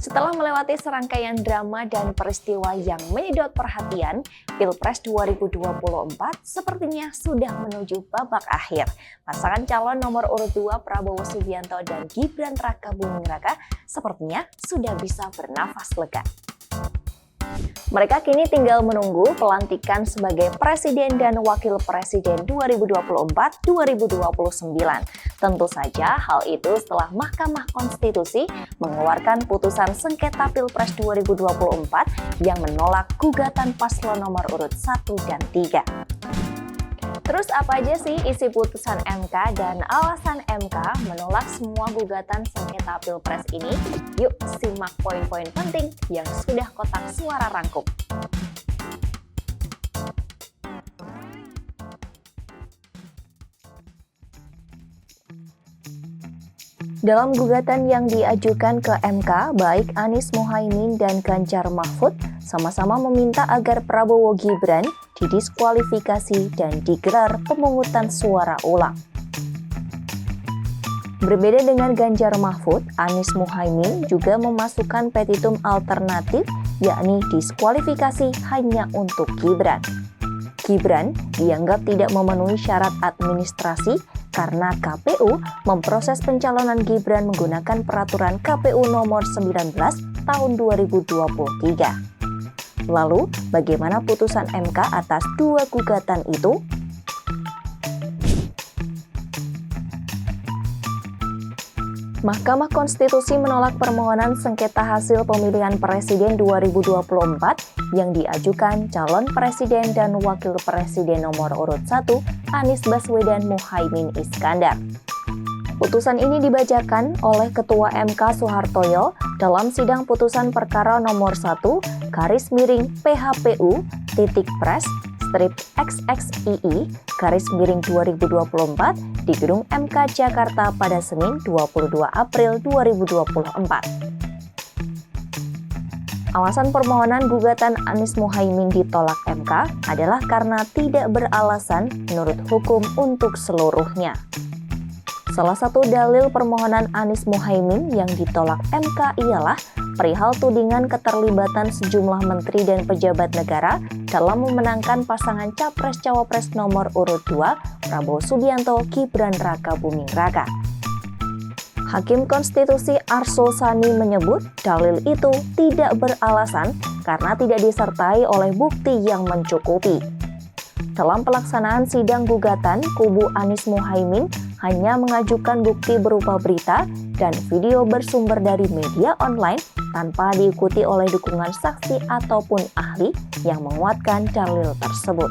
Setelah melewati serangkaian drama dan peristiwa yang menyedot perhatian, Pilpres 2024 sepertinya sudah menuju babak akhir. Pasangan calon nomor urut 2 Prabowo Subianto dan Gibran Rakabuming Raka sepertinya sudah bisa bernafas lega. Mereka kini tinggal menunggu pelantikan sebagai Presiden dan Wakil Presiden 2024-2029. Tentu saja hal itu setelah Mahkamah Konstitusi mengeluarkan putusan sengketa Pilpres 2024 yang menolak gugatan paslon nomor urut 1 dan 3. Terus apa aja sih isi putusan MK dan alasan MK menolak semua gugatan sengketa Pilpres ini? Yuk simak poin-poin penting yang sudah kotak suara rangkum. Dalam gugatan yang diajukan ke MK, baik Anies Mohaimin dan Ganjar Mahfud sama-sama meminta agar Prabowo Gibran didiskualifikasi dan digelar pemungutan suara ulang. Berbeda dengan Ganjar Mahfud, Anies Mohaimin juga memasukkan petitum alternatif, yakni diskualifikasi hanya untuk Gibran. Gibran dianggap tidak memenuhi syarat administrasi karena KPU memproses pencalonan Gibran menggunakan peraturan KPU nomor 19 tahun 2023. Lalu, bagaimana putusan MK atas dua gugatan itu? Mahkamah Konstitusi menolak permohonan sengketa hasil pemilihan Presiden 2024 yang diajukan calon Presiden dan Wakil Presiden nomor urut 1 Anies Baswedan Muhaimin Iskandar. Putusan ini dibacakan oleh Ketua MK Soehartoyo dalam sidang putusan perkara nomor 1-XXII/XX-2024 di Gedung MK Jakarta pada Senin 22 April 2024. Alasan permohonan gugatan Anies Mohaimin ditolak MK adalah karena tidak beralasan menurut hukum untuk seluruhnya. Salah satu dalil permohonan Anies Mohaimin yang ditolak MK ialah perihal tudingan keterlibatan sejumlah menteri dan pejabat negara dalam memenangkan pasangan Capres-Cawapres nomor urut 2 Prabowo Subianto Gibran Rakabuming Raka. Hakim Konstitusi Arsul Sani menyebut dalil itu tidak beralasan karena tidak disertai oleh bukti yang mencukupi. Dalam pelaksanaan sidang gugatan, kubu Anies Mohaimin hanya mengajukan bukti berupa berita dan video bersumber dari media online tanpa diikuti oleh dukungan saksi ataupun ahli yang menguatkan dalil tersebut.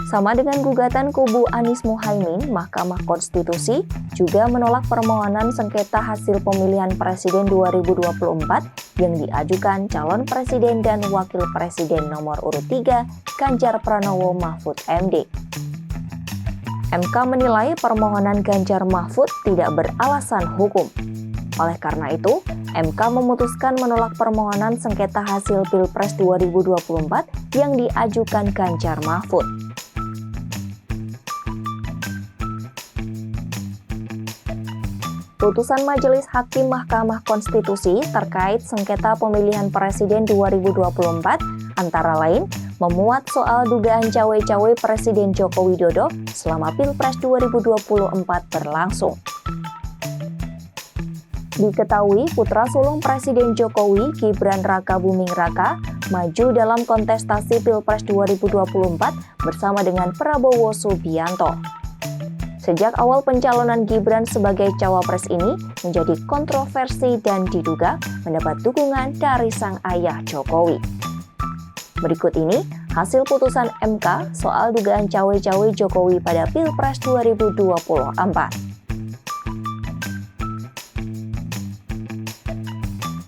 Sama dengan gugatan kubu Anies Mohaimin, Mahkamah Konstitusi juga menolak permohonan sengketa hasil pemilihan Presiden 2024 yang diajukan calon Presiden dan Wakil Presiden nomor urut 3 Ganjar Pranowo Mahfud MD. MK menilai permohonan Ganjar Mahfud tidak beralasan hukum. Oleh karena itu, MK memutuskan menolak permohonan sengketa hasil Pilpres 2024 yang diajukan Ganjar Mahfud. Putusan Majelis Hakim Mahkamah Konstitusi terkait sengketa pemilihan Presiden 2024 antara lain memuat soal dugaan cawe-cawe Presiden Joko Widodo selama Pilpres 2024 berlangsung. Diketahui putra sulung Presiden Jokowi, Gibran Rakabuming Raka, maju dalam kontestasi Pilpres 2024 bersama dengan Prabowo Subianto. Sejak awal pencalonan Gibran sebagai cawapres ini menjadi kontroversi dan diduga mendapat dukungan dari sang ayah Jokowi. Berikut ini hasil putusan MK soal dugaan cawe-cawe Jokowi pada Pilpres 2024.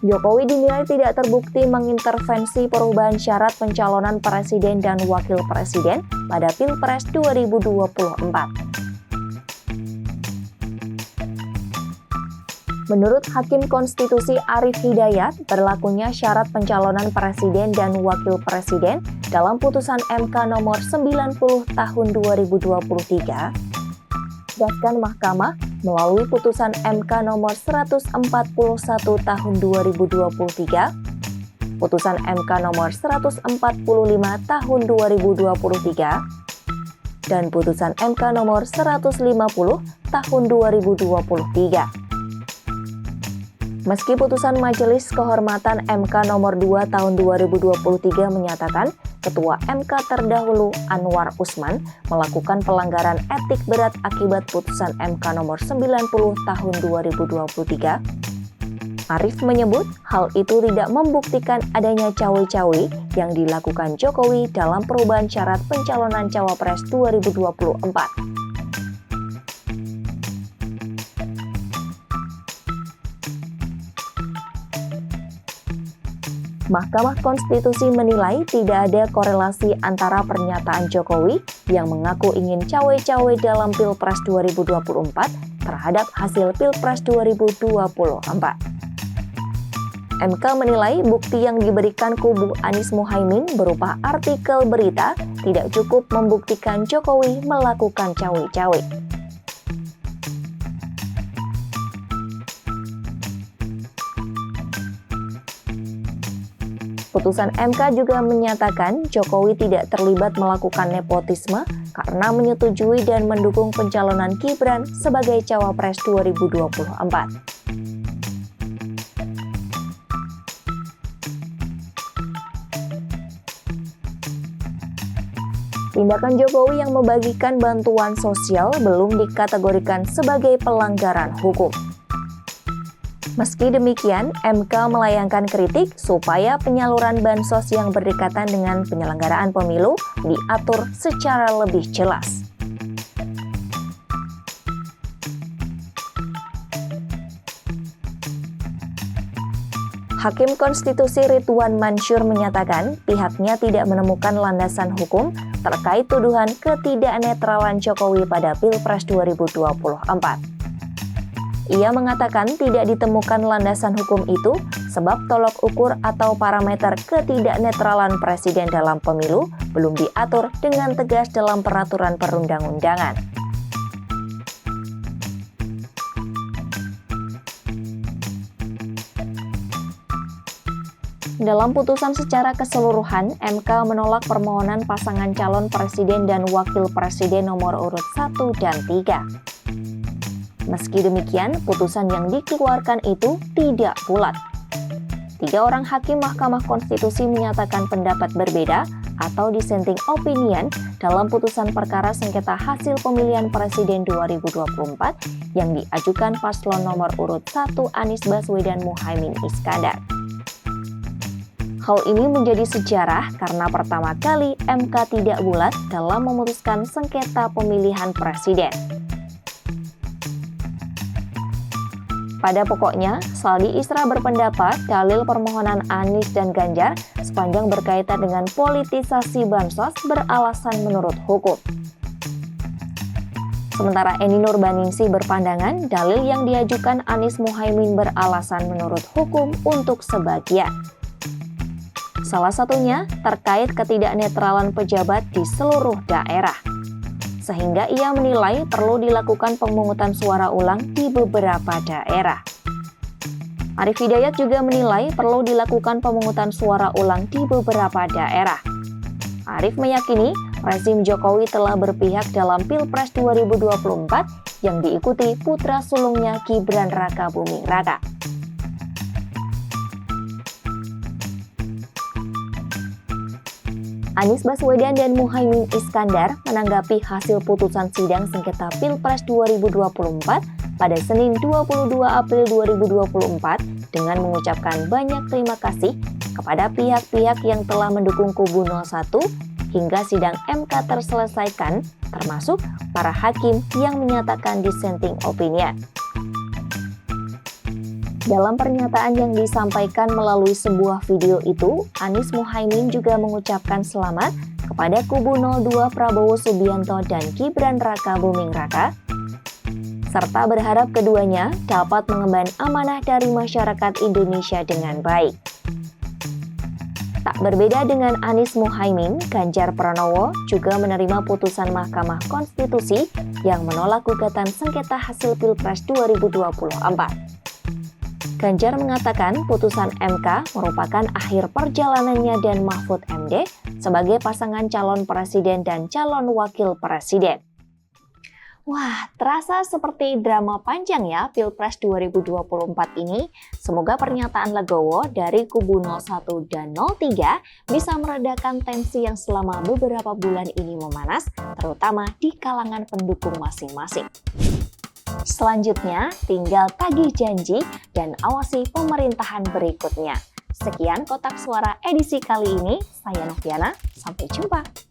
Jokowi dinilai tidak terbukti mengintervensi perubahan syarat pencalonan presiden dan wakil presiden pada Pilpres 2024. Menurut Hakim Konstitusi Arief Hidayat, berlakunya syarat pencalonan presiden dan wakil presiden dalam putusan MK nomor 90 tahun 2023 ditegaskan Mahkamah melalui putusan MK nomor 141 tahun 2023, putusan MK nomor 145 tahun 2023, dan putusan MK nomor 150 tahun 2023. Meski putusan Majelis Kehormatan MK nomor 2 tahun 2023 menyatakan Ketua MK terdahulu Anwar Usman melakukan pelanggaran etik berat akibat putusan MK nomor 90 tahun 2023, Arief menyebut hal itu tidak membuktikan adanya cawe-cawe yang dilakukan Jokowi dalam perubahan syarat pencalonan Cawapres 2024. Mahkamah Konstitusi menilai tidak ada korelasi antara pernyataan Jokowi yang mengaku ingin cawe-cawe dalam Pilpres 2024 terhadap hasil Pilpres 2024. MK menilai bukti yang diberikan kubu Anies Muhaimin berupa artikel berita tidak cukup membuktikan Jokowi melakukan cawe-cawe. Putusan MK juga menyatakan Jokowi tidak terlibat melakukan nepotisme karena menyetujui dan mendukung pencalonan Gibran sebagai Cawapres 2024. Tindakan Jokowi yang membagikan bantuan sosial belum dikategorikan sebagai pelanggaran hukum. Meski demikian, MK melayangkan kritik supaya penyaluran bansos yang berdekatan dengan penyelenggaraan pemilu diatur secara lebih jelas. Hakim Konstitusi Ridwan Mansur menyatakan pihaknya tidak menemukan landasan hukum terkait tuduhan ketidaknetralan Jokowi pada Pilpres 2024. Ia mengatakan tidak ditemukan landasan hukum itu sebab tolok ukur atau parameter ketidaknetralan presiden dalam pemilu belum diatur dengan tegas dalam peraturan perundang-undangan. Dalam putusan secara keseluruhan, MK menolak permohonan pasangan calon presiden dan wakil presiden nomor urut 1 dan 3. Meski demikian, putusan yang dikeluarkan itu tidak bulat. 3 orang hakim Mahkamah Konstitusi menyatakan pendapat berbeda atau dissenting opinion dalam putusan perkara sengketa hasil pemilihan presiden 2024 yang diajukan paslon nomor urut 1 Anies Baswedan Muhaimin Iskandar. Hal ini menjadi sejarah karena pertama kali MK tidak bulat dalam memutuskan sengketa pemilihan presiden. Pada pokoknya, Saldi Isra berpendapat dalil permohonan Anies dan Ganjar sepanjang berkaitan dengan politisasi bansos beralasan menurut hukum. Sementara Eni Nurbaningsih berpandangan dalil yang diajukan Anies Muhaimin beralasan menurut hukum untuk sebagian. Salah satunya terkait ketidaknetralan pejabat di seluruh daerah. Sehingga ia menilai perlu dilakukan pemungutan suara ulang di beberapa daerah. Arief Hidayat juga menilai perlu dilakukan pemungutan suara ulang di beberapa daerah. Arief meyakini rezim Jokowi telah berpihak dalam Pilpres 2024 yang diikuti putra sulungnya Gibran Rakabuming Raka. Anies Baswedan dan Muhaimin Iskandar menanggapi hasil putusan sidang sengketa Pilpres 2024 pada Senin 22 April 2024 dengan mengucapkan banyak terima kasih kepada pihak-pihak yang telah mendukung kubu 01 hingga sidang MK terselesaikan, termasuk para hakim yang menyatakan dissenting opinion. Dalam pernyataan yang disampaikan melalui sebuah video itu, Anies Muhaimin juga mengucapkan selamat kepada kubu 02 Prabowo Subianto dan Gibran Rakabuming Raka, serta berharap keduanya dapat mengemban amanah dari masyarakat Indonesia dengan baik. Tak berbeda dengan Anies Muhaimin, Ganjar Pranowo juga menerima putusan Mahkamah Konstitusi yang menolak gugatan sengketa hasil Pilpres 2024. Ganjar mengatakan putusan MK merupakan akhir perjalanannya dan Mahfud MD sebagai pasangan calon presiden dan calon wakil presiden. Wah, terasa seperti drama panjang ya Pilpres 2024 ini. Semoga pernyataan legowo dari kubu 01 dan 03 bisa meredakan tensi yang selama beberapa bulan ini memanas, terutama di kalangan pendukung masing-masing. Selanjutnya, tinggal tagih janji dan awasi pemerintahan berikutnya. Sekian Kotak Suara edisi kali ini. Saya Noviana, sampai jumpa.